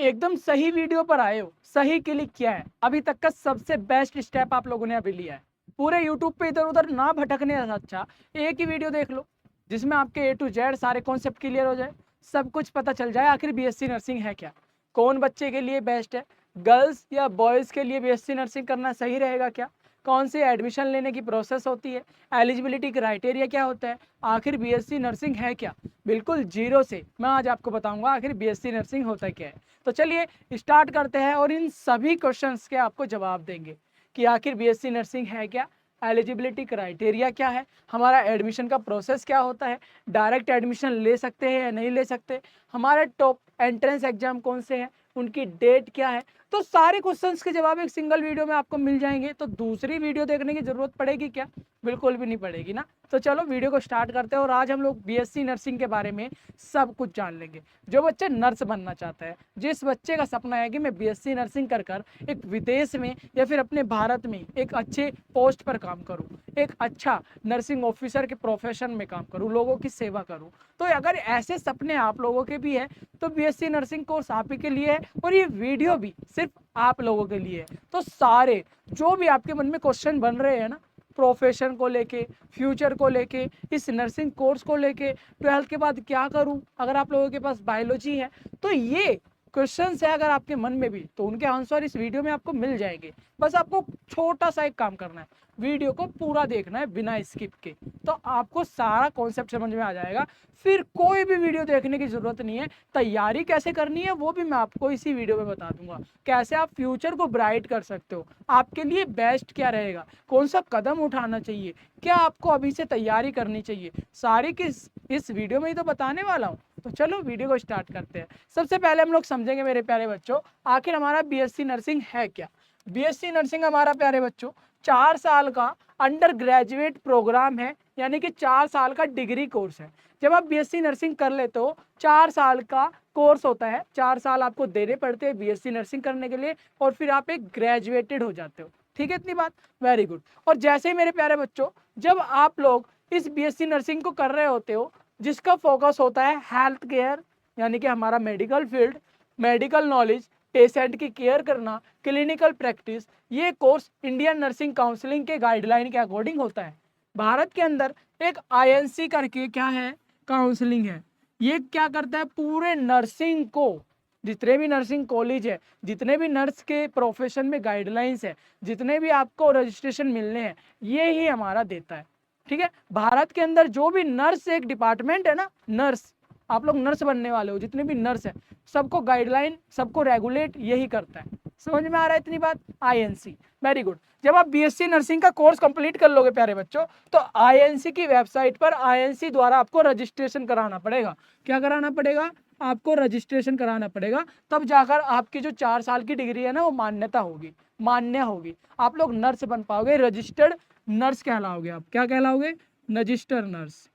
एकदम सही वीडियो पर आए हो, सही क्लिक किया है। अभी तक का सबसे बेस्ट स्टेप आप लोगों ने अभी लिया है। पूरे यूट्यूब पे इधर उधर ना भटकने से अच्छा एक ही वीडियो देख लो जिसमें आपके ए टू जेड सारे कॉन्सेप्ट क्लियर हो जाए, सब कुछ पता चल जाए आखिर बीएससी नर्सिंग है क्या, कौन बच्चे के लिए बेस्ट है, गर्ल्स या बॉयज़ के लिए बीएससी नर्सिंग करना सही रहेगा क्या, कौन सी एडमिशन लेने की प्रोसेस होती है, एलिजिबिलिटी क्राइटेरिया क्या होता है, आखिर बीएससी नर्सिंग है क्या। बिल्कुल जीरो से मैं आज आपको बताऊंगा आखिर बीएससी नर्सिंग होता क्या है। तो चलिए स्टार्ट करते हैं और इन सभी क्वेश्चंस के आपको जवाब देंगे कि आखिर बीएससी नर्सिंग है क्या, एलिजिबिलिटी क्राइटेरिया क्या है, हमारा एडमिशन का प्रोसेस क्या होता है, डायरेक्ट एडमिशन ले सकते हैं या नहीं ले सकते, हमारे टॉप एंट्रेंस एग्जाम कौन से हैं, उनकी डेट क्या है। तो सारे क्वेश्चंस के जवाब एक सिंगल वीडियो में आपको मिल जाएंगे। तो दूसरी वीडियो देखने की जरूरत पड़ेगी क्या? बिल्कुल भी नहीं पड़ेगी ना। तो चलो वीडियो को स्टार्ट करते हैं और आज हम लोग बीएससी नर्सिंग के बारे में सब कुछ जान लेंगे। जो बच्चे नर्स बनना चाहते हैं, जिस बच्चे का सपना है कि मैं बीएससी नर्सिंग कर कर एक विदेश में या फिर अपने भारत में एक अच्छे पोस्ट पर काम करूं, एक अच्छा नर्सिंग ऑफिसर के प्रोफेशन में काम करूं, लोगों की सेवा करूं, तो अगर ऐसे सपने आप लोगों के भी है तो बीएससी नर्सिंग कोर्स आप ही के लिए है और ये वीडियो भी सिर्फ आप लोगों के लिए है। तो सारे जो भी आपके मन में क्वेश्चन बन रहे हैं ना, प्रोफेशन को लेके, फ्यूचर को लेके, इस नर्सिंग कोर्स को लेके, 12th के बाद क्या करूं, अगर आप लोगों के पास बायोलॉजी है तो ये क्वेश्चंस है अगर आपके मन में भी, तो उनके आंसर इस वीडियो में आपको मिल जाएंगे। बस आपको छोटा सा एक काम करना है, वीडियो को पूरा देखना है बिना स्किप के, तो आपको सारा कॉन्सेप्ट समझ में आ जाएगा। फिर कोई भी वीडियो देखने की जरूरत नहीं है। तैयारी कैसे करनी है वो भी मैं आपको इसी वीडियो में बता दूंगा। कैसे आप फ्यूचर को ब्राइट कर सकते हो, आपके लिए बेस्ट क्या रहेगा, कौन सा कदम उठाना चाहिए, क्या आपको अभी से तैयारी करनी चाहिए, सारी किस इस वीडियो में ही तो बताने वाला हूँ। तो चलो वीडियो को स्टार्ट करते हैं। सबसे पहले हम लोग समझेंगे मेरे प्यारे बच्चों, आखिर हमारा बीएससी नर्सिंग है क्या। बीएससी नर्सिंग हमारा प्यारे बच्चों 4 साल का अंडर ग्रेजुएट प्रोग्राम है, यानी कि 4 साल का डिग्री कोर्स है। जब आप बीएससी नर्सिंग कर लेते हो 4 साल का कोर्स होता है, 4 साल आपको देने पड़ते हैं बीएससी नर्सिंग करने के लिए और फिर आप एक ग्रेजुएटेड हो जाते हो। ठीक है इतनी बात, वेरी गुड। और जैसे ही मेरे प्यारे बच्चों जब आप लोग इस बीएससी नर्सिंग को कर रहे होते हो जिसका फोकस होता है हेल्थ केयर, यानी कि हमारा medical field, medical knowledge, patient की केयर करना, क्लिनिकल प्रैक्टिस, ये कोर्स इंडियन नर्सिंग काउंसिलिंग के गाइडलाइन के अकॉर्डिंग होता है। भारत के अंदर एक आईएनसी करके क्या है, काउंसलिंग है। ये क्या करता है, पूरे नर्सिंग को, जितने भी नर्सिंग कॉलेज है, जितने भी नर्स के प्रोफेशन में गाइडलाइंस है, जितने भी आपको रजिस्ट्रेशन मिलने हैं, ये ही हमारा देता है। ठीक है, भारत के अंदर जो भी नर्स एक डिपार्टमेंट है ना, नर्स, आप लोग नर्स बनने वाले हो, जितने भी नर्स है सबको गाइडलाइन, सबको रेगुलेट यही करता है। समझ में आ रहा है इतनी बात? INC, very good. जब आप बीएससी नर्सिंग का कोर्स कंप्लीट कर लोगे प्यारे बच्चों, तो आईएनसी की वेबसाइट पर आईएनसी द्वारा आपको रजिस्ट्रेशन कराना पड़ेगा। क्या कराना पड़ेगा? आपको रजिस्ट्रेशन कराना पड़ेगा, तब जाकर आपकी जो 4 साल की डिग्री है ना वो मान्यता होगी, मान्य होगी, आप लोग नर्स बन पाओगे, रजिस्टर्ड नर्स कहलाओगे। आप क्या कहलाओगे? Registered nurse.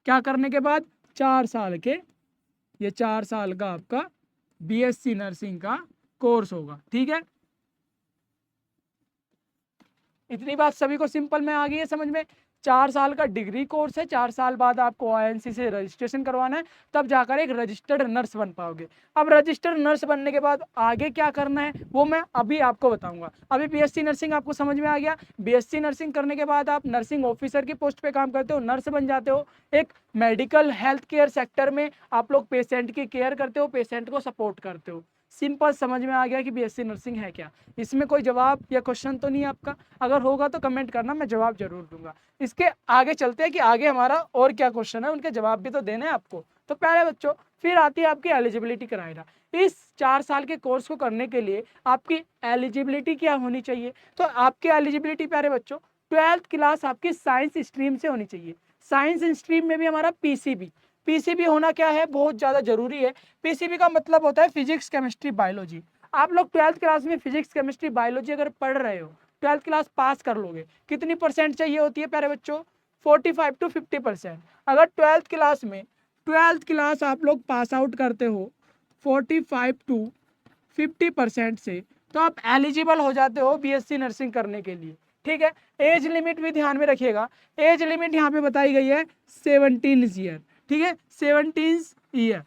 क्या करने के बाद? 4 साल के, ये 4 साल का आपका बीएससी नर्सिंग का कोर्स होगा। ठीक है, इतनी बात सभी को सिंपल में आ गई है समझ में। 4 साल का डिग्री कोर्स है, 4 साल बाद आपको आईएनसी से रजिस्ट्रेशन करवाना है, तब जाकर एक रजिस्टर्ड नर्स बन पाओगे। अब रजिस्टर्ड नर्स बनने के बाद आगे क्या करना है वो मैं अभी आपको बताऊंगा। अभी बीएससी नर्सिंग आपको समझ में आ गया। बीएससी नर्सिंग करने के बाद आप नर्सिंग ऑफिसर की पोस्ट पे काम करते हो, नर्स बन जाते हो। एक मेडिकल हेल्थ केयर सेक्टर में आप लोग पेशेंट की केयर करते हो, पेशेंट को सपोर्ट करते हो। सिंपल समझ में आ गया कि बीएससी नर्सिंग है क्या। इसमें कोई जवाब या क्वेश्चन तो नहीं आपका? अगर होगा तो कमेंट करना, मैं जवाब जरूर दूंगा। इसके आगे चलते हैं कि आगे हमारा और क्या क्वेश्चन है, उनके जवाब भी तो देने हैं आपको। तो प्यारे बच्चों फिर आती है आपकी एलिजिबिलिटी क्राइटेरिया। इस 4 साल के कोर्स को करने के लिए आपकी एलिजिबिलिटी क्या होनी चाहिए? तो आपकी एलिजिबिलिटी प्यारे बच्चों 12th क्लास आपकी साइंस स्ट्रीम से होनी चाहिए। साइंस स्ट्रीम में भी हमारा पीसीबी, पीसीबी होना क्या है, बहुत ज़्यादा जरूरी है। पीसीबी का मतलब होता है फिजिक्स केमिस्ट्री बायोलॉजी। आप लोग 12th क्लास में फिजिक्स केमिस्ट्री बायोलॉजी अगर पढ़ रहे हो, 12th क्लास पास कर लोगे, कितनी परसेंट चाहिए होती है प्यारे बच्चों? 45 to 50%। अगर 12th क्लास में, 12th क्लास आप लोग पास आउट करते हो 45 to 50% से, तो आप एलिजिबल हो जाते हो बीएससी नर्सिंग करने के लिए। ठीक है, एज लिमिट भी ध्यान में रखिएगा। एज लिमिट यहाँ पे बताई गई है 17 ईयर। ठीक है, 17 ईयर,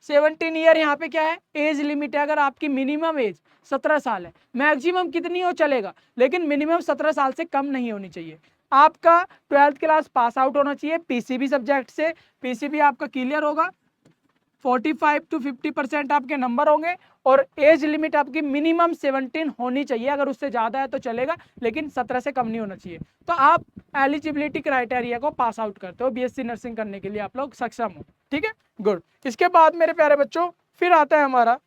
17 ईयर यहाँ पे क्या है, एज लिमिट है। अगर आपकी मिनिमम एज 17 साल है, मैक्सिमम कितनी हो चलेगा, लेकिन मिनिमम 17 साल से कम नहीं होनी चाहिए। आपका 12th क्लास पास आउट होना चाहिए पीसीबी सब्जेक्ट से, पीसीबी आपका क्लियर होगा, 45 to 50% आपके नंबर होंगे, और एज लिमिट आपकी मिनिमम 17 होनी चाहिए। अगर उससे ज़्यादा है तो चलेगा, लेकिन 17 से कम नहीं होना चाहिए। तो आप एलिजिबिलिटी क्राइटेरिया को पास आउट करते हो, बीएससी नर्सिंग करने के लिए आप लोग सक्षम हो। ठीक है, गुड। इसके बाद मेरे प्यारे बच्चों फिर आता है हमारा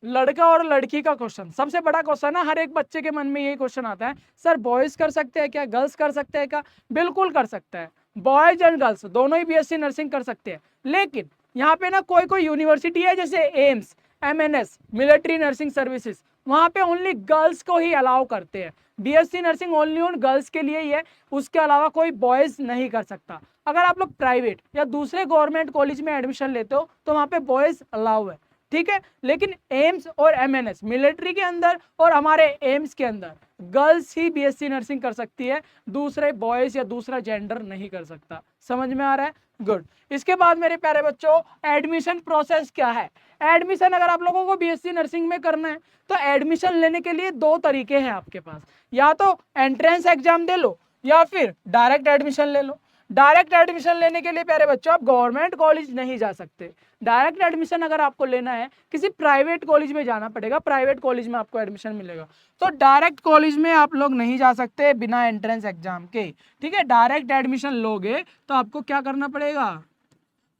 लड़का और लड़की का क्वेश्चन। सबसे बड़ा क्वेश्चन है, हर एक बच्चे के मन में यही क्वेश्चन आता है, सर बॉयज कर सकते हैं क्या, गर्ल्स कर सकते हैं क्या? बिल्कुल कर सकते हैं, बॉयज एंड गर्ल्स दोनों ही बीएससी नर्सिंग कर सकते हैं। लेकिन यहाँ पे ना कोई कोई यूनिवर्सिटी है जैसे AIIMS, MNS, military nursing services, वहाँ पे ओनली गर्ल्स को ही अलाउ करते हैं। बीएससी नर्सिंग ओनली उन गर्ल्स के लिए ही है, उसके अलावा कोई बॉयज नहीं कर सकता। अगर आप लोग प्राइवेट या दूसरे गवर्नमेंट कॉलेज में एडमिशन लेते हो तो वहाँ पे बॉयज अलाउ है, ठीक है। लेकिन एम्स और एमएनएस, मिलिट्री के अंदर और हमारे एम्स के अंदर गर्ल्स ही बीएससी नर्सिंग कर सकती है, दूसरे बॉयज या दूसरा जेंडर नहीं कर सकता। समझ में आ रहा है? गुड। इसके बाद मेरे प्यारे बच्चों एडमिशन प्रोसेस क्या है। एडमिशन अगर आप लोगों को बीएससी नर्सिंग में करना है तो एडमिशन लेने के लिए दो तरीके हैं आपके पास, या तो एंट्रेंस एग्जाम दे लो या फिर डायरेक्ट एडमिशन ले लो। डायरेक्ट एडमिशन लेने के लिए प्यारे बच्चों आप गवर्नमेंट कॉलेज नहीं जा सकते। डायरेक्ट एडमिशन अगर आपको लेना है किसी प्राइवेट कॉलेज में जाना पड़ेगा, प्राइवेट कॉलेज में आपको एडमिशन मिलेगा। तो डायरेक्ट कॉलेज में आप लोग नहीं जा सकते बिना एंट्रेंस एग्जाम के, ठीक है। डायरेक्ट एडमिशन लोगे तो आपको क्या करना पड़ेगा,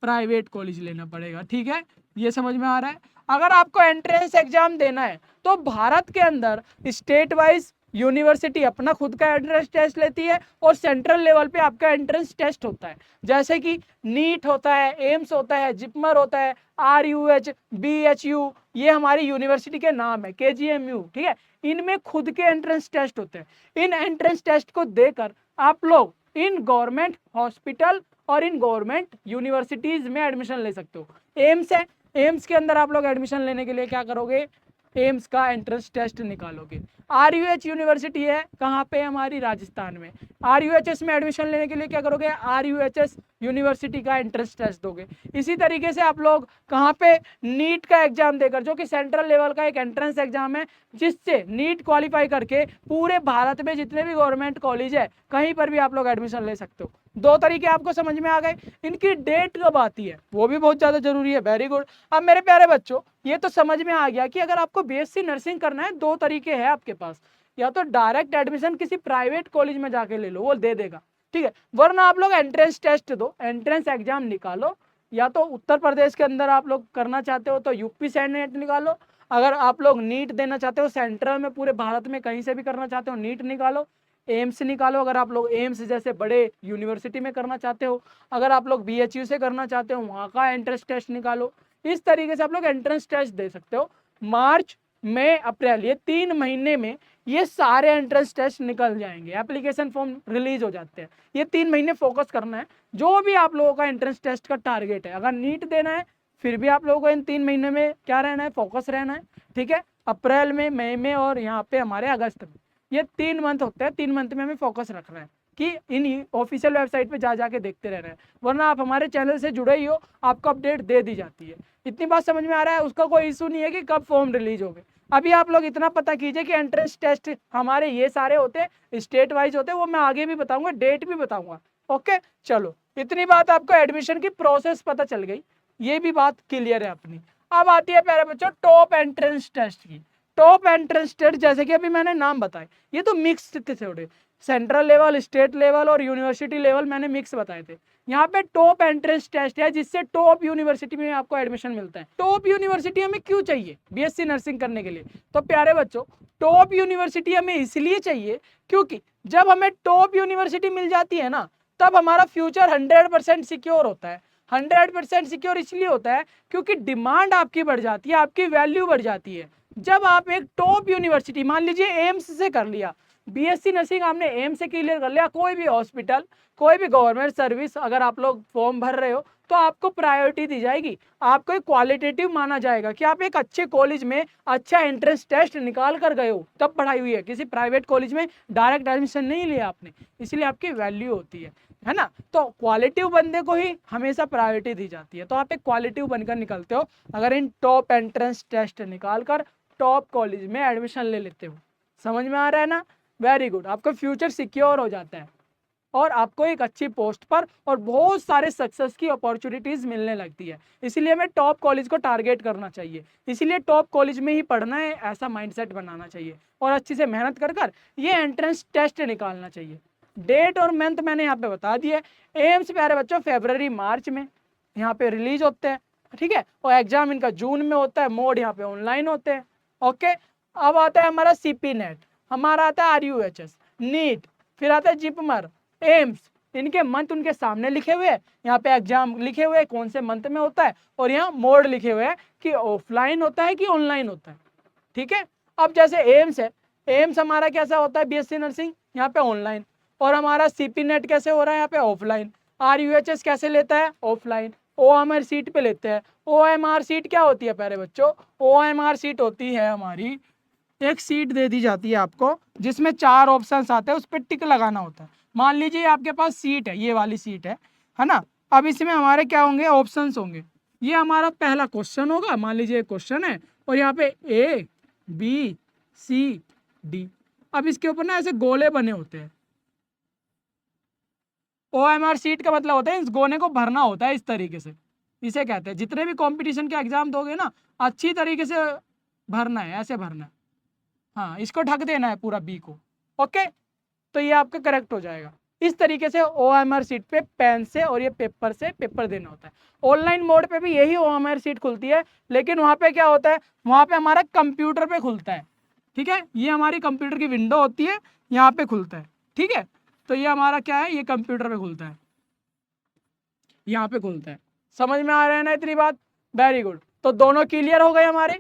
प्राइवेट कॉलेज लेना पड़ेगा, ठीक है। ये समझ में आ रहा है? अगर आपको एंट्रेंस एग्जाम देना है तो भारत के अंदर स्टेट वाइज यूनिवर्सिटी अपना खुद का एंट्रेंस टेस्ट लेती है और सेंट्रल लेवल पे आपका एंट्रेंस टेस्ट होता है, जैसे कि नीट होता है, एम्स होता है, जिपमर होता है, RUH, BHU, ये हमारी यूनिवर्सिटी के नाम है, KGMU, ठीक है। इनमें खुद के एंट्रेंस टेस्ट होते हैं। इन एंट्रेंस टेस्ट को देकर आप लोग इन गवर्नमेंट हॉस्पिटल और इन गवर्नमेंट यूनिवर्सिटीज में एडमिशन ले सकते हो। एम्स है, एम्स के अंदर आप लोग एडमिशन लेने के लिए क्या करोगे, एम्स का एंट्रेंस टेस्ट निकालोगे। RUH यूनिवर्सिटी है, कहाँ पे, हमारी राजस्थान में। RUHS में एडमिशन लेने के लिए क्या करोगे, RUHS यूनिवर्सिटी का एंट्रेंस टेस्ट दोगे। इसी तरीके से आप लोग कहाँ पे, नीट का एग्जाम देकर, जो कि सेंट्रल लेवल का एक एंट्रेंस एग्जाम है, जिससे नीट क्वालिफाई करके पूरे भारत में जितने भी गवर्नमेंट कॉलेज है कहीं पर भी आप लोग एडमिशन ले सकते हो। दो तरीके आपको समझ में आ गए। इनकी डेट कब आती है वो भी बहुत ज्यादा जरूरी है। Very good. अब मेरे प्यारे बच्चों ये तो समझ में आ गया कि अगर आपको बीएससी नर्सिंग करना है दो तरीके हैं आपके पास, या तो डायरेक्ट एडमिशन किसी प्राइवेट कॉलेज में जाके ले लो, वो दे देगा, ठीक है, वरना आप लोग एंट्रेंस टेस्ट दो, एंट्रेंस एग्जाम निकालो। या तो उत्तर प्रदेश के अंदर आप लोग करना चाहते हो तो यूपी सेनेट निकालो, अगर आप लोग नीट देना चाहते हो सेंट्रल में पूरे भारत में कहीं से भी करना चाहते हो नीट निकालो। एम्स निकालो अगर आप लोग एम्स जैसे बड़े यूनिवर्सिटी में करना चाहते हो, अगर आप लोग BHU से करना चाहते हो वहाँ का एंट्रेंस टेस्ट निकालो। इस तरीके से आप लोग एंट्रेंस टेस्ट दे सकते हो। मार्च, मई, अप्रैल, ये 3 महीने में ये सारे एंट्रेंस टेस्ट निकल जाएंगे, एप्लीकेशन फॉर्म रिलीज हो जाते हैं। ये 3 महीने फोकस करना है जो भी आप लोगों का एंट्रेंस टेस्ट का टारगेट है। अगर नीट देना है फिर भी आप लोगों को इन 3 महीने में क्या रहना है, फोकस रहना है, ठीक है। अप्रैल में, मई में और यहाँ पे हमारे अगस्त में, ये 3 मंथ होते हैं। 3 मंथ में हमें फोकस रखना है कि इन ऑफिशियल वेबसाइट पे जा जाके देखते रह रहे हैं, वरना आप हमारे चैनल से जुड़े ही हो, आपको अपडेट दे दी जाती है। इतनी बात समझ में आ रहा है? उसका कोई इशू नहीं है कि कब फॉर्म रिलीज होंगे। अभी आप लोग इतना पता कीजिए कि एंट्रेंस टेस्ट हमारे ये सारे होते हैं, स्टेट वाइज होते हैं, वो मैं आगे भी बताऊंगा, डेट भी बताऊंगा। ओके, चलो इतनी बात आपको एडमिशन की प्रोसेस पता चल गई, ये भी बात क्लियर है अपनी। अब आती है प्यारे बच्चों टॉप एंट्रेंस टेस्ट की। टॉप एंट्रेंस टेस्ट जैसे कि अभी मैंने नाम बताए, ये तो मिक्स थे थोड़े, सेंट्रल लेवल, स्टेट लेवल और यूनिवर्सिटी लेवल मैंने मिक्स बताए थे। यहाँ पे टॉप एंट्रेंस टेस्ट है जिससे टॉप यूनिवर्सिटी में आपको एडमिशन मिलता है। टॉप यूनिवर्सिटी हमें क्यों चाहिए बीएससी नर्सिंग करने के लिए? तो प्यारे बच्चों टॉप यूनिवर्सिटी हमें इसलिए चाहिए क्योंकि जब हमें टॉप यूनिवर्सिटी मिल जाती है ना, तब हमारा फ्यूचर 100% सिक्योर होता है। 100% सिक्योर इसलिए होता है क्योंकि डिमांड आपकी बढ़ जाती है, आपकी वैल्यू बढ़ जाती है। जब आप एक टॉप यूनिवर्सिटी, मान लीजिए एम्स से कर लिया, बीएससी नर्सिंग आपने एम्स से क्लियर कर लिया, कोई भी हॉस्पिटल, कोई भी गवर्नमेंट सर्विस अगर आप लोग फॉर्म भर रहे हो तो आपको प्रायोरिटी दी जाएगी, आपको एक क्वालिटेटिव माना जाएगा कि आप एक अच्छे कॉलेज में अच्छा एंट्रेंस टेस्ट निकाल कर गए हो, तब पढ़ाई हुई है। किसी प्राइवेट कॉलेज में डायरेक्ट एडमिशन नहीं लिया आपने, इसलिए आपकी वैल्यू होती है। है ना। तो क्वालिटिव बंदे को ही हमेशा प्रायोरिटी दी जाती है। तो आप एक क्वालिटिव बनकर निकलते हो अगर इन टॉप एंट्रेंस टेस्ट निकाल कर टॉप कॉलेज में एडमिशन ले लेते हो। समझ में आ रहा है ना, वेरी गुड। आपका फ्यूचर सिक्योर हो जाता है और आपको एक अच्छी पोस्ट पर और बहुत सारे सक्सेस की अपॉर्चुनिटीज मिलने लगती है। इसीलिए हमें टॉप कॉलेज को टारगेट करना चाहिए, इसीलिए टॉप कॉलेज में ही पढ़ना है, ऐसा माइंडसेट बनाना चाहिए और अच्छी से मेहनत कर कर ये एंट्रेंस टेस्ट निकालना चाहिए। डेट और मंथ मैंने यहाँ पे बता दिया। एम्स प्यारे बच्चों फेब्रवरी मार्च में यहाँ पे रिलीज होते हैं, ठीक है, और एग्जाम इनका जून में होता है, मोड यहाँ पे ऑनलाइन होते हैं। ओके, अब आता है हमारा सीपी नेट, हमारा आता है RUHS, नीट, फिर आता है जिपमर, एम्स। इनके मंथ उनके सामने लिखे हुए हैं, यहाँ पे एग्जाम लिखे हुए हैं कौन से मंथ में होता है, और यहाँ मोड लिखे हुए हैं कि ऑफलाइन होता है कि ऑनलाइन होता है, ठीक है। अब जैसे एम्स है, एम्स हमारा कैसा होता है BSc नर्सिंग, यहाँ पे ऑनलाइन, और हमारा सीपी नेट कैसे हो रहा है यहाँ पे ऑफलाइन। RUHS कैसे लेता है ऑफलाइन, OMR सीट पे लेते हैं। OMR सीट क्या होती है प्यारे बच्चों, OMR सीट होती है हमारी, एक सीट दे दी जाती है आपको जिसमें 4 ऑप्शंस आते हैं, उस पर टिक लगाना होता है। मान लीजिए आपके पास सीट है, ये वाली सीट है ना। अब इसमें हमारे क्या होंगे, ऑप्शंस होंगे। ये हमारा पहला क्वेश्चन होगा, मान लीजिए क्वेश्चन है और यहाँ पे ABCD। अब इसके ऊपर ना ऐसे गोले बने होते हैं। OMR सीट का मतलब होता है इस गोने को भरना होता है इस तरीके से, इसे कहते हैं। जितने भी कंपटीशन के एग्जाम दोगे ना, अच्छी तरीके से भरना है, ऐसे भरना है। हाँ, इसको ढक देना है पूरा बी को। ओके, तो ये आपका करेक्ट हो जाएगा। इस तरीके से OMR सीट पे पेन से और ये पेपर से पेपर देना होता है। ऑनलाइन मोड पे भी यही OMR सीट खुलती है, लेकिन वहाँ पे क्या होता है, वहाँ पे हमारा कंप्यूटर पे खुलता है, ठीक है। ये हमारी कंप्यूटर की विंडो होती है, यहाँ पे खुलता है, ठीक है। तो ये हमारा क्या है, ये कंप्यूटर पे खुलता है, यहाँ पे खुलता है। समझ में आ रहा है ना इतनी बात, वेरी गुड। तो दोनों क्लियर हो गए हमारे।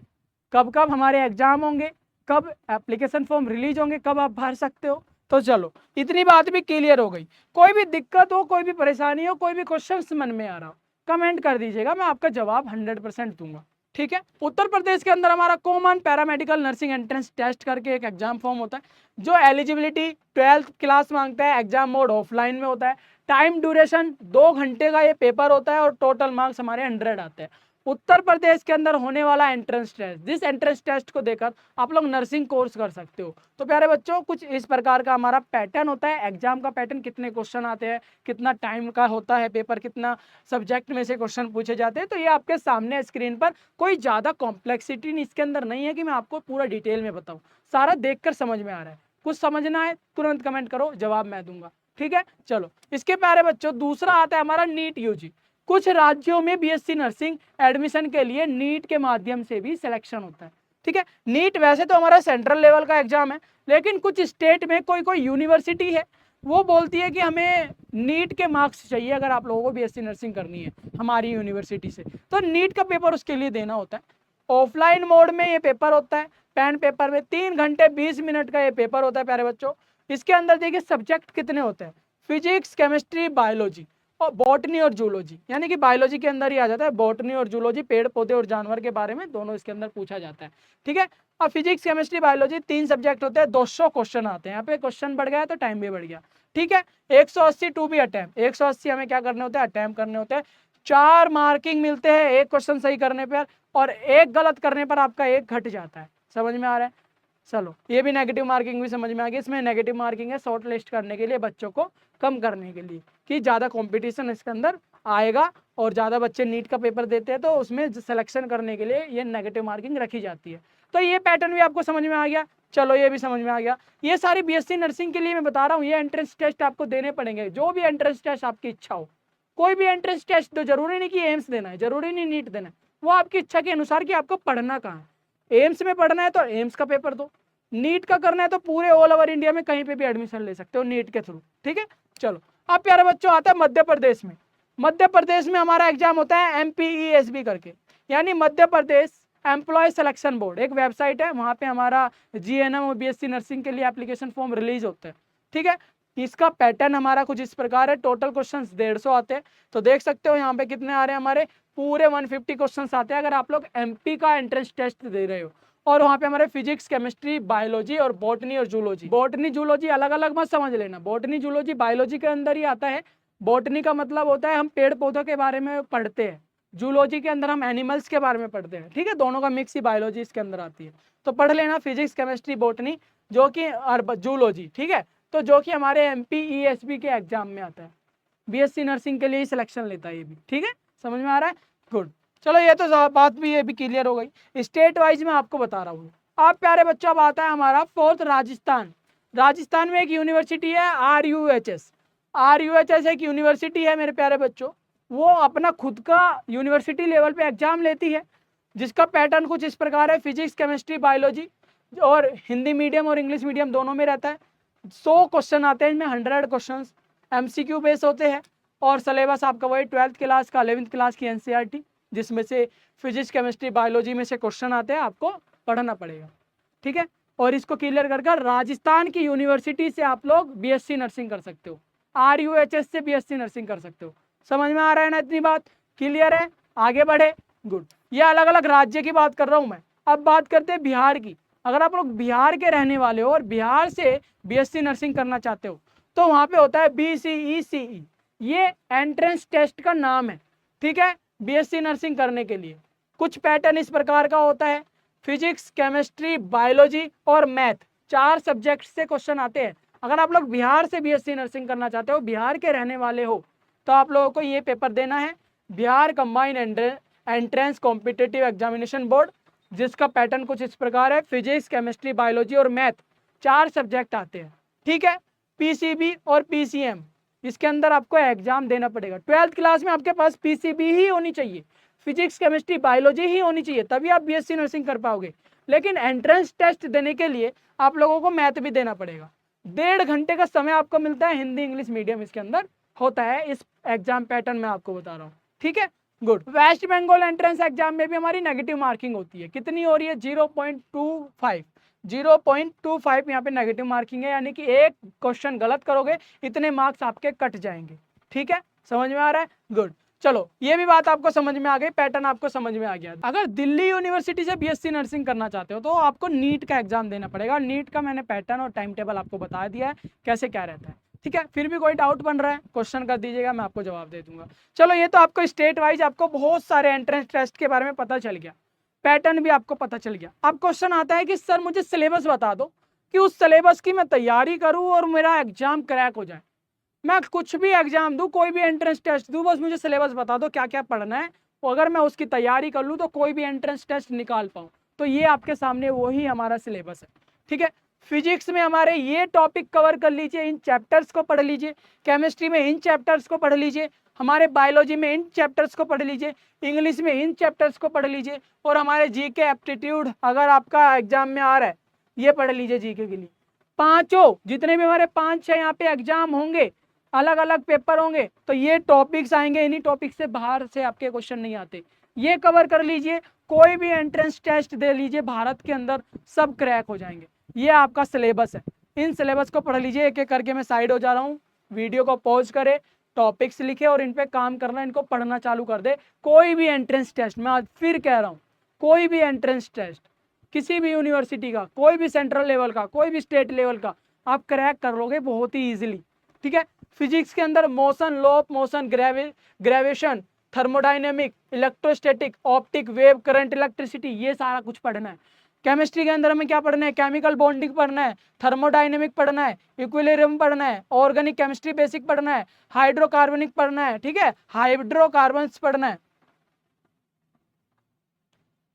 कब कब हमारे एग्जाम होंगे, कब एप्लीकेशन फॉर्म रिलीज होंगे, कब आप भर सकते हो। तो चलो, इतनी बात भी क्लियर हो गई। कोई भी दिक्कत हो, कोई भी परेशानी हो, कोई भी क्वेश्चन मन में आ रहा हो, कमेंट कर दीजिएगा, मैं आपका जवाब 100% दूंगा, ठीक है। उत्तर प्रदेश के अंदर हमारा common paramedical nursing entrance test करके एक एग्जाम फॉर्म होता है, जो एलिजिबिलिटी 12th क्लास मांगता है। एग्जाम मोड ऑफलाइन में होता है, टाइम ड्यूरेशन 2 घंटे का ये पेपर होता है और टोटल मार्क्स हमारे 100 आते हैं। उत्तर प्रदेश के अंदर होने वाला एंट्रेंस टेस्ट, जिस एंट्रेंस टेस्ट को देकर आप लोग नर्सिंग कोर्स कर सकते हो। तो प्यारे बच्चों, कुछ इस प्रकार का हमारा पैटर्न होता है। एग्जाम का पैटर्न, कितने क्वेश्चन आते हैं, कितना टाइम का होता है पेपर, कितना सब्जेक्ट में से क्वेश्चन पूछे जाते हैं, तो ये आपके सामने स्क्रीन पर। कोई ज़्यादा कॉम्प्लेक्सिटी इसके अंदर नहीं है कि मैं आपको पूरा डिटेल में बताऊँ, सारा देखकर समझ में आ रहा है। कुछ समझना है तुरंत कमेंट करो, जवाब मैं दूंगा, ठीक है। चलो, इसके प्यारे बच्चों दूसरा आता है हमारा नीट यूजी। कुछ राज्यों में BSc नर्सिंग एडमिशन के लिए नीट के माध्यम से भी सिलेक्शन होता है, ठीक है। नीट वैसे तो हमारा सेंट्रल लेवल का एग्जाम है, लेकिन कुछ स्टेट में कोई कोई यूनिवर्सिटी है, वो बोलती है कि हमें नीट के मार्क्स चाहिए अगर आप लोगों को BSc नर्सिंग करनी है हमारी यूनिवर्सिटी से, तो नीट का पेपर उसके लिए देना होता है। ऑफलाइन मोड में ये पेपर होता है, पेन पेपर में 3 घंटे 20 मिनट का ये पेपर होता है प्यारे बच्चों। इसके अंदर देखिए सब्जेक्ट कितने होते हैं, फिजिक्स, केमिस्ट्री, बायोलॉजी और बॉटनी और जूलॉजी, यानी कि बायोलॉजी के अंदर ही आ जाता है। बॉटनी और जूलॉजी, पेड़ पौधे और जानवर के बारे में दोनों इसके अंदर पूछा जाता है, ठीक है। अब फिजिक्स, केमिस्ट्री, बायोलॉजी 3 सब्जेक्ट होते हैं, 200 क्वेश्चन आते हैं। यहाँ पे क्वेश्चन बढ़ गया तो टाइम भी बढ़ गया, ठीक है। 180 टू बी अटेम्प्ट, 180 हमें क्या करने होते हैं, अटेम्प्ट करने होते हैं। 4 मार्किंग मिलते हैं एक क्वेश्चन सही करने पर, और एक गलत करने पर आपका एक घट जाता है। समझ में आ रहा है, चलो ये भी नेगेटिव मार्किंग भी समझ में आ गई। इसमें नेगेटिव मार्किंग है शॉर्ट लिस्ट करने के लिए, बच्चों को कम करने के लिए, कि ज़्यादा कंपटीशन इसके अंदर आएगा और ज़्यादा बच्चे नीट का पेपर देते हैं, तो उसमें सिलेक्शन करने के लिए ये नेगेटिव मार्किंग रखी जाती है। तो ये पैटर्न भी आपको समझ में आ गया, चलो ये भी समझ में आ गया। ये सारी BSc नर्सिंग के लिए मैं बता रहा हूँ, ये एंट्रेंस टेस्ट आपको देने पड़ेंगे, जो भी एंट्रेंस टेस्ट आपकी इच्छा हो। कोई भी एंट्रेंस टेस्ट दो, जरूरी नहीं कि एम्स देना है, जरूरी नहीं नीट देना है, वो आपकी इच्छा के अनुसार कि आपको पढ़ना कहाँ है। एम्स में पढ़ना है तो एम्स का पेपर दो, नीट का करना है तो पूरे ऑल ओवर इंडिया में कहीं पे भी एडमिशन ले सकते हो नीट के थ्रू, ठीक है। चलो, अब प्यारे बच्चों आता है मध्य प्रदेश में। मध्य प्रदेश में हमारा एग्जाम होता है MPESB करके, यानी Madhya Pradesh employ selection board, एक वेबसाइट है, वहाँ पे हमारा GNM और BSc नर्सिंग के लिए एप्लीकेशन फॉर्म रिलीज होते हैं, ठीक है। इसका पैटर्न हमारा कुछ इस प्रकार है, टोटल क्वेश्चन 150 आते हैं, तो देख सकते हो यहाँ पे कितने आ रहे हैं, हमारे पूरे 150 क्वेश्चन आते हैं अगर आप लोग MP का एंट्रेंस टेस्ट दे रहे हो। और वहाँ पे हमारे फिजिक्स, केमिस्ट्री, बायोलॉजी और बॉटनी और जूलॉजी, बॉटनी जूलॉजी अलग अलग मत समझ लेना, बॉटनी जूलॉजी बायोलॉजी के अंदर ही आता है, बॉटनी का मतलब होता है हम पेड़ पौधों के बारे में पढ़ते हैं, जूलॉजी के अंदर हम एनिमल्स के बारे में पढ़ते हैं, ठीक है, दोनों का मिक्स ही बायोलॉजी इसके अंदर आती है। तो पढ़ लेना फिजिक्स केमिस्ट्री बॉटनी जो कि जूलॉजी, ठीक है, तो जो कि हमारे MPESB के एग्जाम में आता है, BSc नर्सिंग के लिए ही सिलेक्शन लेता है ये भी, ठीक है, समझ में आ रहा है, गुड। चलो ये तो बात भी ये भी क्लियर हो गई। स्टेट वाइज में आपको बता रहा हूँ। अब प्यारे बच्चों अब आता है हमारा फोर्थ राजस्थान। राजस्थान में एक यूनिवर्सिटी है RUHS एक यूनिवर्सिटी है मेरे प्यारे बच्चों, वो अपना खुद का यूनिवर्सिटी लेवल पे एग्जाम लेती है, जिसका पैटर्न कुछ इस प्रकार है, फिजिक्स केमिस्ट्री बायोलॉजी और हिंदी मीडियम और इंग्लिश मीडियम दोनों में रहता है। 100 क्वेश्चन आते हैं इनमें, 100 क्वेश्चन MCQ बेस होते हैं, और सिलेबस आपका वही 12th क्लास का 11th क्लास की NCERT, जिसमें से फिजिक्स केमिस्ट्री बायोलॉजी में से क्वेश्चन आते हैं, आपको पढ़ना पड़ेगा, ठीक है। और इसको क्लियर कर राजस्थान की यूनिवर्सिटी से आप लोग BSc नर्सिंग कर सकते हो, RUHS से BSc नर्सिंग कर सकते हो। समझ में आ रहा है ना, इतनी बात क्लियर है, आगे बढ़े, गुड। ये अलग अलग राज्य की बात कर रहा हूँ मैं। अब बात करते हैं बिहार की। अगर आप लोग बिहार के रहने वाले हो और बिहार से BSc नर्सिंग करना चाहते हो तो वहाँ पे होता है BCECE, ये एंट्रेंस टेस्ट का नाम है, ठीक है, BSc नर्सिंग करने के लिए। कुछ पैटर्न इस प्रकार का होता है, फिजिक्स केमिस्ट्री बायोलॉजी और मैथ 4 सब्जेक्ट से क्वेश्चन आते हैं। अगर आप लोग बिहार से BSc नर्सिंग करना चाहते हो, बिहार के रहने वाले हो, तो आप लोगों को ये पेपर देना है, Bihar combined entrance competitive examination board, जिसका पैटर्न कुछ इस प्रकार है, फिजिक्स केमिस्ट्री बायोलॉजी और मैथ 4 सब्जेक्ट आते हैं, ठीक है। PCB और PCM इसके अंदर आपको एग्जाम देना पड़ेगा। 12th क्लास में आपके पास PCB ही होनी चाहिए, फिजिक्स केमिस्ट्री बायोलॉजी ही होनी चाहिए, तभी आप BSc नर्सिंग कर पाओगे। लेकिन एंट्रेंस टेस्ट देने के लिए आप लोगों को मैथ भी देना पड़ेगा। 1.5 घंटे का समय आपको मिलता है, हिंदी इंग्लिश मीडियम इसके अंदर होता है, इस एग्जाम पैटर्न में आपको बता रहा हूँ, ठीक है, good. West Bengal entrance exam में भी हमारी नेगेटिव मार्किंग होती है, कितनी हो रही है 0.25 यहाँ पे नेगेटिव मार्किंग है, यानी कि एक क्वेश्चन गलत करोगे इतने मार्क्स आपके कट जाएंगे, ठीक है, समझ में आ रहा है, गुड। चलो ये भी बात आपको समझ में आ गई, पैटर्न आपको समझ में आ गया। अगर दिल्ली यूनिवर्सिटी से BSc नर्सिंग करना चाहते हो तो आपको नीट का एग्जाम देना पड़ेगा। नीट का मैंने पैटर्न और टाइम टेबल आपको बता दिया है कैसे क्या रहता है, ठीक है। फिर भी कोई डाउट बन रहा है क्वेश्चन कर दीजिएगा, मैं आपको जवाब दे दूंगा। चलो ये तो आपको स्टेट वाइज आपको बहुत सारे एंट्रेंस टेस्ट के बारे में पता चल गया, पैटर्न भी आपको पता चल गया। अब क्वेश्चन आता है कि सर मुझे सिलेबस बता दो कि उस सिलेबस की मैं तैयारी करूं और मेरा एग्जाम क्रैक हो जाए। मैं कुछ भी एग्जाम दूं, कोई भी एंट्रेंस टेस्ट दूं, बस मुझे सिलेबस बता दो क्या क्या पढ़ना है, तो अगर मैं उसकी तैयारी कर लूं तो कोई भी एंट्रेंस टेस्ट निकाल पाऊं। तो ये आपके सामने वही हमारा सिलेबस है, ठीक है। फिजिक्स में हमारे ये टॉपिक कवर कर लीजिए, इन चैप्टर्स को पढ़ लीजिए, केमिस्ट्री में इन चैप्टर्स को पढ़ लीजिए, हमारे बायोलॉजी में इन चैप्टर्स को पढ़ लीजिए, इंग्लिश में इन चैप्टर्स को पढ़ लीजिए, और हमारे जीके एप्टीट्यूड अगर आपका एग्जाम में आ रहा है ये पढ़ लीजिए जीके के लिए। पांचों जितने भी हमारे 5-6 यहाँ पे एग्जाम होंगे, अलग अलग पेपर होंगे, तो ये टॉपिक्स आएंगे, इन्हीं टॉपिक से बाहर से आपके क्वेश्चन नहीं आते, ये कवर कर लीजिए। कोई भी एंट्रेंस टेस्ट दे लीजिए भारत के अंदर, सब क्रैक हो जाएंगे। ये आपका सिलेबस है, इन सिलेबस को पढ़ लीजिए। एक एक करके मैं साइड हो जा रहा हूँ, वीडियो को पॉज करे, टॉपिक्स लिखे और इन पे काम करना, इनको पढ़ना चालू कर दे। कोई भी एंट्रेंस टेस्ट, मैं आज फिर कह रहा हूँ, कोई भी एंट्रेंस टेस्ट किसी भी यूनिवर्सिटी का, कोई भी सेंट्रल लेवल का, कोई भी स्टेट लेवल का, आप क्रैक कर लोगे बहुत ही ईजिली, ठीक है। फिजिक्स के अंदर motion, law of motion, gravitation, thermodynamic, electrostatic, optic, wave, current, electricity, ये सारा कुछ पढ़ना है। केमिस्ट्री के अंदर हमें क्या पढ़ना है, केमिकल बॉन्डिंग पढ़ना है, थर्मोडाइनेमिक पढ़ना है, इक्विलिब्रियम पढ़ना है, ऑर्गेनिक केमिस्ट्री बेसिक पढ़ना है, हाइड्रोकार्बनिक पढ़ना है, ठीक है, हाइड्रोकार्बन्स पढ़ना है,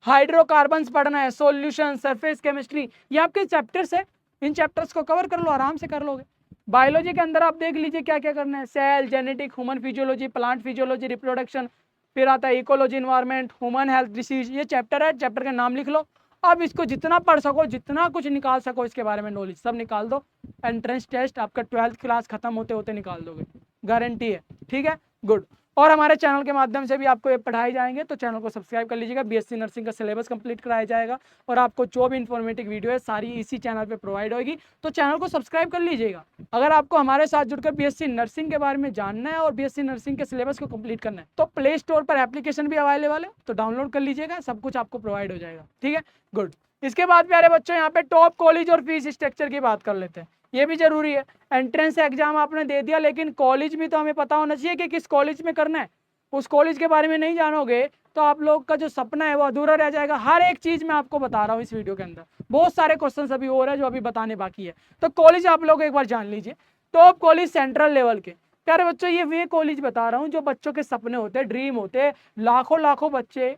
हाइड्रोकार्बन्स पढ़ना है, सॉल्यूशन, सरफेस केमिस्ट्री, ये आपके चैप्टर्स है, इन चैप्टर्स को कवर कर लो, आराम से कर लोगे। बायोलॉजी के अंदर आप देख लीजिए क्या क्या करना है, cell, genetic, human physiology, plant physiology, reproduction, फिर आता है ecology, environment, human health, disease, ये चैप्टर है, चैप्टर का नाम लिख लो। अब इसको जितना पढ़ सको, जितना कुछ निकाल सको इसके बारे में नॉलेज सब निकाल दो, एंट्रेंस टेस्ट आपका 12th क्लास खत्म होते होते निकाल दोगे, गारंटी है, ठीक है, गुड। और हमारे चैनल के माध्यम से भी आपको ये पढ़ाए जाएंगे, तो चैनल को सब्सक्राइब कर लीजिएगा। BSc नर्सिंग का सिलेबस कंप्लीट कराया जाएगा और आपको जो भी इन्फॉर्मेटिव वीडियो है सारी इसी चैनल पे प्रोवाइड होगी, तो चैनल को सब्सक्राइब कर लीजिएगा। अगर आपको हमारे साथ जुड़कर BSc नर्सिंग के बारे में जानना है और BSc नर्सिंग के सिलेबस को कंप्लीट करना है, तो प्ले स्टोर पर एप्लीकेशन भी अवेलेबल है, तो डाउनलोड कर लीजिएगा, सब कुछ आपको प्रोवाइड हो जाएगा, ठीक है, गुड। इसके बाद प्यारे बच्चों यहाँ पे टॉप कॉलेज और फीस स्ट्रक्चर की बात कर लेते हैं। ये भी जरूरी है। एंट्रेंस एग्जाम आपने दे दिया, लेकिन कॉलेज भी तो हमें पता होना चाहिए कि किस कॉलेज में करना है। उस कॉलेज के बारे में नहीं जानोगे तो आप लोग का जो सपना है वो अधूरा रह जाएगा। हर एक चीज मैं आपको बता रहा हूँ इस वीडियो के अंदर, बहुत सारे क्वेश्चन अभी और है जो अभी बताने बाकी है। तो कॉलेज आप लोग एक बार जान लीजिए, टॉप कॉलेज सेंट्रल लेवल के। प्यारे बच्चों, ये वे कॉलेज बता रहा हूँ जो बच्चों के सपने होते हैं, ड्रीम होते हैं। लाखों लाखों बच्चे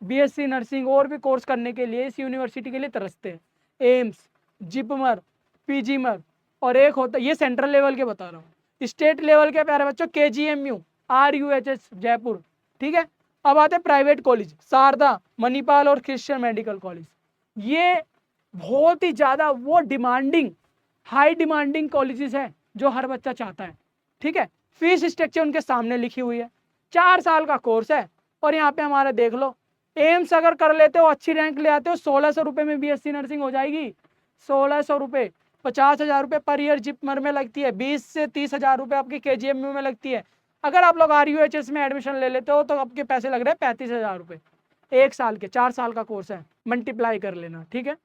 बीएससी नर्सिंग और भी कोर्स करने के लिए इस यूनिवर्सिटी के लिए तरसते हैं। एम्स, जिपमर, पीजीमर, और एक होता, ये सेंट्रल लेवल के बता रहा हूँ। स्टेट लेवल के प्यारे बच्चों केजीएमयू, RUHS जयपुर, ठीक है। अब आते हैं प्राइवेट कॉलेज, शारदा, मणिपाल और क्रिश्चियन मेडिकल कॉलेज। ये बहुत ही ज़्यादा वो डिमांडिंग, हाई डिमांडिंग कॉलेजेस हैं जो हर बच्चा चाहता है, ठीक है। फीस स्ट्रक्चर उनके सामने लिखी हुई है, 4 साल का कोर्स है। और यहाँ पे हमारा देख लो, एम्स अगर कर लेते हो, अच्छी रैंक ले आते हो, 1600 रुपये में बीएससी नर्सिंग हो जाएगी। 1600 रुपये, 50,000 रुपये पर ईयर जिपमर में लगती है, 20 से 30,000 रुपये आपकी केजीएमयू में लगती है। अगर आप लोग RUHS में एडमिशन ले लेते हो तो आपके पैसे लग रहे हैं 35,000 रुपये 1 साल के। 4 साल का कोर्स है, मल्टीप्लाई कर लेना, ठीक है।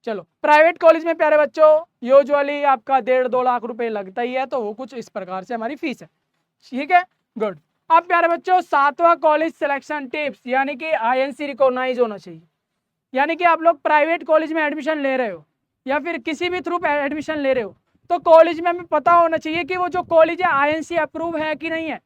चलो, प्राइवेट कॉलेज में प्यारे बच्चों यूजुअली आपका 1.5-2 लाख रुपए लगता ही है, तो वो कुछ इस प्रकार से हमारी फीस है, ठीक है। गुड। अब प्यारे बच्चों 7वां कॉलेज सिलेक्शन टिप्स, यानी कि INC रिकॉग्नाइज होना चाहिए। यानी कि आप लोग प्राइवेट कॉलेज में एडमिशन ले रहे हो या फिर किसी भी थ्रू एडमिशन ले रहे हो, तो कॉलेज में हमें पता होना चाहिए कि वो जो कॉलेज है INC अप्रूव है कि नहीं है।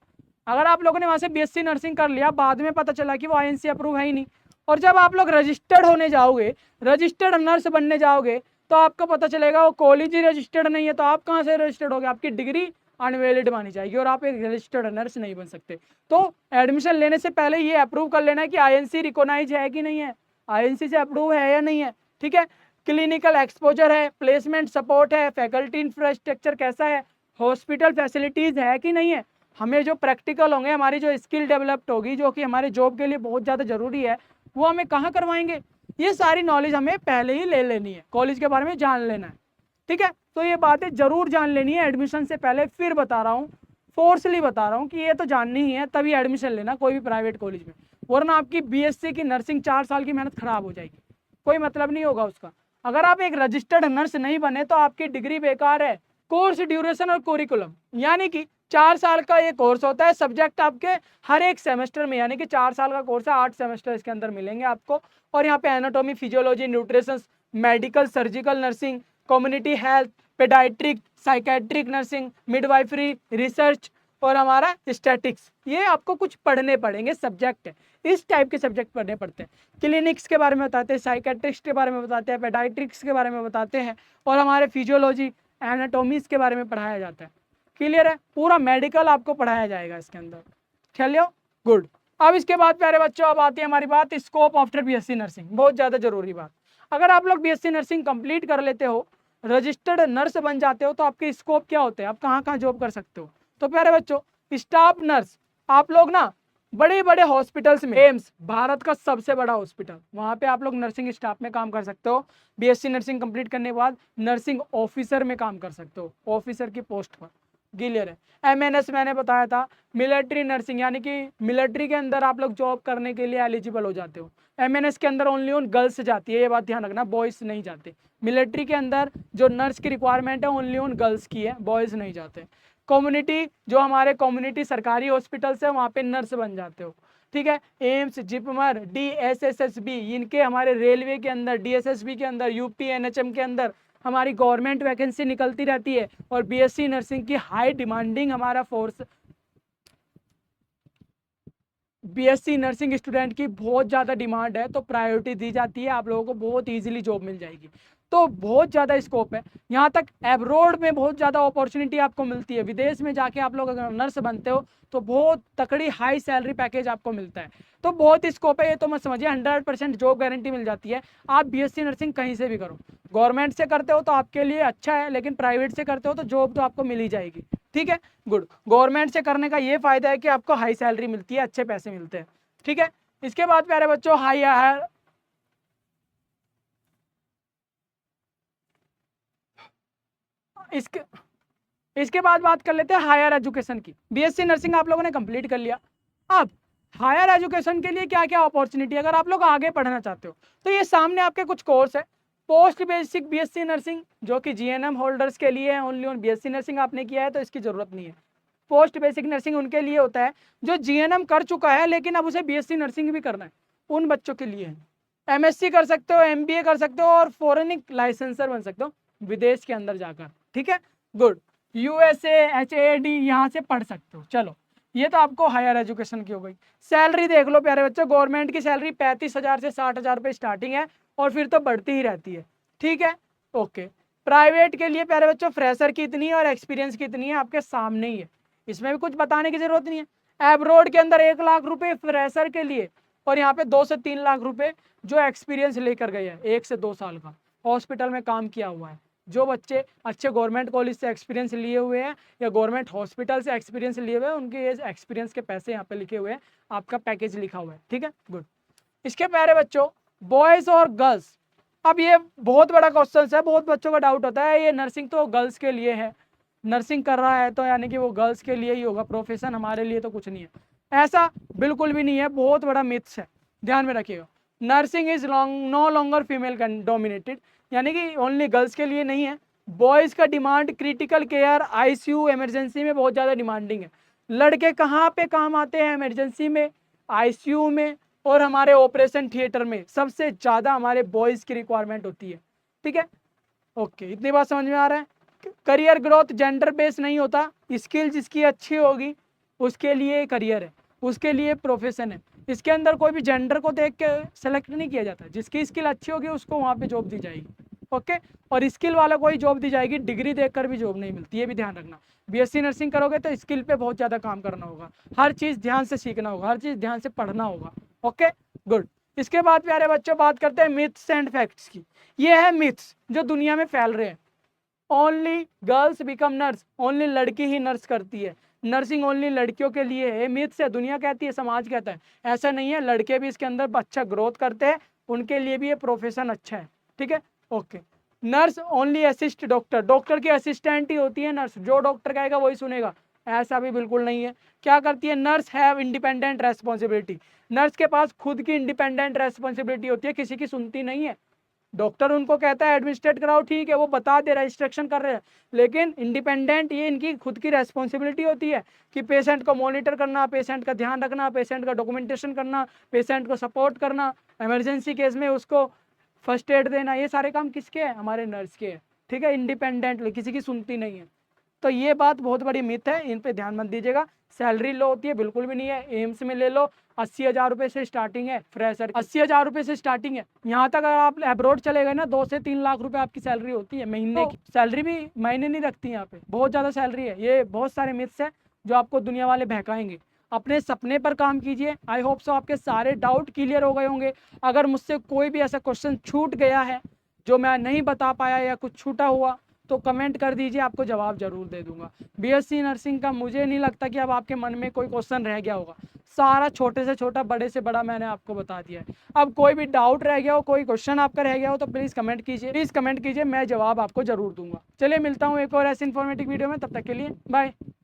अगर आप लोगों ने वहाँ से BSc नर्सिंग कर लिया, बाद में पता चला कि वो INC अप्रूव है ही नहीं, और जब आप लोग रजिस्टर्ड होने जाओगे, रजिस्टर्ड नर्स बनने जाओगे, तो आपको पता चलेगा वो कॉलेज ही रजिस्टर्ड नहीं है, तो आप कहाँ से रजिस्टर्ड होगे? आपकी डिग्री अनवैलिड मानी जाएगी और आप एक रजिस्टर्ड नर्स नहीं बन सकते। तो एडमिशन लेने से पहले ये अप्रूव कर लेना है कि INC रिकॉग्नाइज है कि नहीं है, INC से अप्रूव है या नहीं है, ठीक है। क्लिनिकल एक्सपोजर है, प्लेसमेंट सपोर्ट है, फैकल्टी इंफ्रास्ट्रक्चर कैसा है, हॉस्पिटल फैसिलिटीज़ है कि नहीं है। हमें जो प्रैक्टिकल होंगे, हमारी जो स्किल डेवलप्ड होगी, जो कि हमारे जॉब के लिए बहुत ज़्यादा ज़रूरी है, वो हमें कहाँ करवाएंगे? ये सारी नॉलेज हमें पहले ही ले लेनी है, कॉलेज के बारे में जान लेना है, ठीक है। तो ये बातें जरूर जान लेनी है एडमिशन से पहले। फिर बता रहा हूँ, फोर्सली बता रहा हूँ कि ये तो जाननी ही है, तभी एडमिशन लेना कोई भी प्राइवेट कॉलेज में, वरना आपकी BSc की नर्सिंग 4 साल की मेहनत खराब हो जाएगी, कोई मतलब नहीं होगा उसका। अगर आप एक रजिस्टर्ड नर्स नहीं बने तो आपकी डिग्री बेकार है। कोर्स ड्यूरेशन और कोरिकुलम, यानी कि 4 साल का ये कोर्स होता है, सब्जेक्ट आपके हर एक सेमेस्टर में, यानी कि 4 साल का कोर्स है, 8 सेमेस्टर इसके अंदर मिलेंगे आपको। और यहाँ पे anatomy, physiology, nutrition, medical, surgical nursing, community health, paediatric, psychiatric nursing, midwifery, research और हमारा स्टैटिक्स, ये आपको कुछ पढ़ने पड़ेंगे, सब्जेक्ट है, इस टाइप के सब्जेक्ट पढ़ने पड़ते हैं। क्लिनिक्स के बारे में बताते हैं, साइकेट्रिक्स के बारे में बताते हैं, पेडाइट्रिक्स के बारे में बताते हैं, और हमारे फिजियोलॉजी, एनाटॉमीज के बारे में पढ़ाया जाता है। क्लियर है? पूरा मेडिकल आपको पढ़ाया जाएगा इसके अंदर, चलिए गुड। अब इसके बाद प्यारे बच्चों अब आती है हमारी बात स्कोप आफ्टर BSc नर्सिंग, बहुत ज़्यादा जरूरी बात। अगर आप लोग BSc नर्सिंग कंप्लीट कर लेते हो, रजिस्टर्ड नर्स बन जाते हो, तो आपके स्कोप क्या होते हैं, आप कहाँ कहाँ जॉब कर सकते हो? तो प्यारे बच्चों स्टाफ नर्स, आप लोग ना बड़े बड़े हॉस्पिटल्स में, एम्स भारत का सबसे बड़ा हॉस्पिटल, वहाँ पे आप लोग नर्सिंग स्टाफ में काम कर सकते हो। BSc नर्सिंग कंप्लीट करने के बाद नर्सिंग ऑफिसर में काम कर सकते हो, ऑफिसर की पोस्ट पर। क्लियर है? MNS मैंने बताया था, मिलिट्री नर्सिंग, यानी कि मिलिट्री के अंदर आप लोग जॉब करने के लिए एलिजिबल हो जाते हो। MNS के अंदर ओनली ऑन गर्ल्स जाती है, ये बात ध्यान रखना, बॉयज़ नहीं जाते। मिलिट्री के अंदर जो नर्स की रिक्वायरमेंट है ओनली ऑन गर्ल्स की है, बॉयज़ नहीं जाते। कम्युनिटी, जो हमारे कम्युनिटी सरकारी हॉस्पिटल्स है, वहाँ पे नर्स बन जाते हो, ठीक है। एम्स, जिपमर, DSSSB, इनके हमारे रेलवे के अंदर, DSSB के अंदर, UP NHM के अंदर हमारी गवर्नमेंट वैकेंसी निकलती रहती है। और BSc नर्सिंग की हाई डिमांडिंग हमारा फोर्स, BSc नर्सिंग स्टूडेंट की बहुत ज़्यादा डिमांड है, तो प्रायोरिटी दी जाती है, आप लोगों को बहुत इजीली जॉब मिल जाएगी। तो बहुत ज़्यादा स्कोप है, यहाँ तक एब्रोड में बहुत ज़्यादा अपॉर्चुनिटी आपको मिलती है। विदेश में जाके आप लोग अगर नर्स बनते हो तो बहुत तकड़ी हाई सैलरी पैकेज आपको मिलता है, तो बहुत स्कोप है, ये तो मत समझिए 100% जॉब गारंटी मिल जाती है। आप BSc नर्सिंग कहीं से भी करो, गवर्नमेंट से करते हो तो आपके लिए अच्छा है, लेकिन प्राइवेट से करते हो तो जॉब तो आपको मिल ही जाएगी, ठीक है। गुड। गवर्नमेंट से करने का ये फायदा है कि आपको हाई सैलरी मिलती है, अच्छे पैसे मिलते हैं, ठीक है। इसके बाद प्यारे बच्चों हायर इसके बाद बात कर लेते हैं हायर एजुकेशन की। BSc नर्सिंग आप लोगों ने कंप्लीट कर लिया, अब हायर एजुकेशन के लिए क्या क्या अपॉर्चुनिटी, अगर आप लोग आगे पढ़ना चाहते हो तो ये सामने आपके कुछ कोर्स है, पोस्ट बेसिक बीएससी नर्सिंग जो कि जीएनएम होल्डर्स के लिए है, ओनली ऑन बीएससी नर्सिंग आपने किया है तो इसकी ज़रूरत नहीं है। पोस्ट बेसिक नर्सिंग उनके लिए होता है जो जीएनएम कर चुका है लेकिन अब उसे बीएससी नर्सिंग भी करना है, उन बच्चों के लिए है। एमएससी कर सकते हो, एमबीए कर सकते हो और फॉरेन लाइसेंसर बन सकते हो विदेश के अंदर जाकर, ठीक है, गुड। यूएसए, एचएडी यहाँ से पढ़ सकते हो। चलो ये तो आपको हायर एजुकेशन की हो गई। सैलरी देख लो प्यारे बच्चों, गवर्नमेंट की सैलरी 35,000 से 60,000 रुपये स्टार्टिंग है और फिर तो बढ़ती ही रहती है, ठीक है, ओके। प्राइवेट के लिए प्यारे बच्चों फ्रेशर की इतनी है और एक्सपीरियंस की इतनी है, आपके सामने ही है, इसमें भी कुछ बताने की जरूरत नहीं है। एब्रोड के अंदर 1 लाख रुपए फ्रेशर के लिए और यहाँ पे 2 से 3 लाख रुपए जो एक्सपीरियंस लेकर गए हैं 1 से 2 साल का, हॉस्पिटल में काम किया हुआ है। जो बच्चे अच्छे गवर्नमेंट कॉलेज से एक्सपीरियंस लिए हुए हैं या गवर्नमेंट हॉस्पिटल से एक्सपीरियंस लिए हुए हैं, उनके एक्सपीरियंस के पैसे यहाँ पे लिखे हुए हैं, आपका पैकेज लिखा हुआ है, ठीक है, गुड। इसके प्यारे बच्चों बॉयज़ और गर्ल्स, अब ये बहुत बड़ा क्वेश्चन है, बहुत बच्चों का डाउट होता है ये नर्सिंग तो गर्ल्स के लिए है, नर्सिंग कर रहा है तो यानी कि वो गर्ल्स के लिए ही होगा प्रोफेशन, हमारे लिए तो कुछ नहीं है। ऐसा बिल्कुल भी नहीं है, बहुत बड़ा मिथ्स है, ध्यान में रखिएगा। Nursing is no longer female dominated, यानी कि ओनली गर्ल्स के लिए नहीं है। बॉयज़ का demand critical care, ICU, emergency में बहुत ज़्यादा डिमांडिंग है। लड़के कहाँ पे काम आते हैं? इमरजेंसी में, आईसीयू में और हमारे ऑपरेशन थिएटर में सबसे ज़्यादा हमारे बॉयज़ की रिक्वायरमेंट होती है, ठीक है, ओके। इतनी बात समझ में आ रहा है? करियर ग्रोथ जेंडर बेस नहीं होता, स्किल जिसकी अच्छी होगी उसके लिए करियर है, उसके लिए प्रोफेशन है। इसके अंदर कोई भी जेंडर को देख के सेलेक्ट नहीं किया जाता, जिसकी स्किल अच्छी होगी उसको वहाँ पे जॉब दी जाएगी, ओके। और स्किल वाला कोई जॉब दी जाएगी, डिग्री देखकर भी जॉब नहीं मिलती, ये भी ध्यान रखना। बीएससी नर्सिंग करोगे तो स्किल पे बहुत ज़्यादा काम करना होगा, हर चीज़ ध्यान से सीखना होगा, हर चीज़ ध्यान से पढ़ना होगा, ओके, गुड। इसके बाद प्यारे बच्चों बात करते हैं मिथ्स एंड फैक्ट्स की। ये है मिथ्स जो दुनिया में फैल रहे हैं। Only girls become nurse, only लड़की ही नर्स करती है, नर्सिंग ओनली लड़कियों के लिए है, मिथ्स है, दुनिया कहती है, समाज कहता है, ऐसा नहीं है। लड़के भी इसके अंदर अच्छा ग्रोथ करते हैं, उनके लिए भी ये प्रोफेशन अच्छा है, ठीक है, okay. Nurse only assist doctor, doctor की असिस्टेंट ही होती है नर्स, जो डॉक्टर कहेगा वही सुनेगा, ऐसा भी बिल्कुल नहीं है। क्या करती है? Nurse have independent responsibility, nurse के पास खुद की इंडिपेंडेंट रेस्पॉन्सिबिलिटी होती है, किसी की सुनती नहीं है। डॉक्टर उनको कहता है एडमिनिस्ट्रेट कराओ, ठीक है, वो बता दे रहा है, इंस्ट्रक्शन कर रहे हैं, लेकिन इंडिपेंडेंट ये इनकी खुद की रेस्पॉन्सिबिलिटी होती है कि पेशेंट को मॉनिटर करना, पेशेंट का ध्यान रखना, पेशेंट का डॉक्यूमेंटेशन करना, पेशेंट को सपोर्ट करना, इमरजेंसी केस में उसको फर्स्ट एड देना, ये सारे काम किसके हैं? हमारे नर्स के हैं, ठीक है, इंडिपेंडेंट, किसी की सुनती नहीं है। तो ये बात बहुत बड़ी मिथ है, इन पे ध्यान मत दीजिएगा। सैलरी लो होती है, बिल्कुल भी नहीं है। एम्स में ले लो, 80,000 रुपये से स्टार्टिंग है, फ्रेशर 80,000 रुपये से स्टार्टिंग है। यहाँ तक अगर आप अब्रॉड चले गए ना 2 से 3 लाख रुपए आपकी सैलरी होती है महीने की। सैलरी भी मायने नहीं रखती, यहाँ पे बहुत ज़्यादा सैलरी है। ये बहुत सारे मिथ्स है जो आपको दुनिया वाले बहकाएंगे। अपने सपने पर काम कीजिए। आई होप सो आपके सारे डाउट क्लियर हो गए होंगे। अगर मुझसे कोई भी ऐसा क्वेश्चन छूट गया है जो मैं नहीं बता पाया या कुछ छूटा हुआ तो कमेंट कर दीजिए, आपको जवाब जरूर दे दूंगा। बीएससी नर्सिंग का मुझे नहीं लगता कि अब आपके मन में कोई क्वेश्चन रह गया होगा, सारा छोटे से छोटा बड़े से बड़ा मैंने आपको बता दिया है। अब कोई भी डाउट रह गया हो, कोई क्वेश्चन आपका रह गया हो तो प्लीज़ कमेंट कीजिए, मैं जवाब आपको जरूर दूंगा। चलिए मिलता हूँ एक और ऐसी इन्फॉर्मेटिव वीडियो में, तब तक के लिए बाय।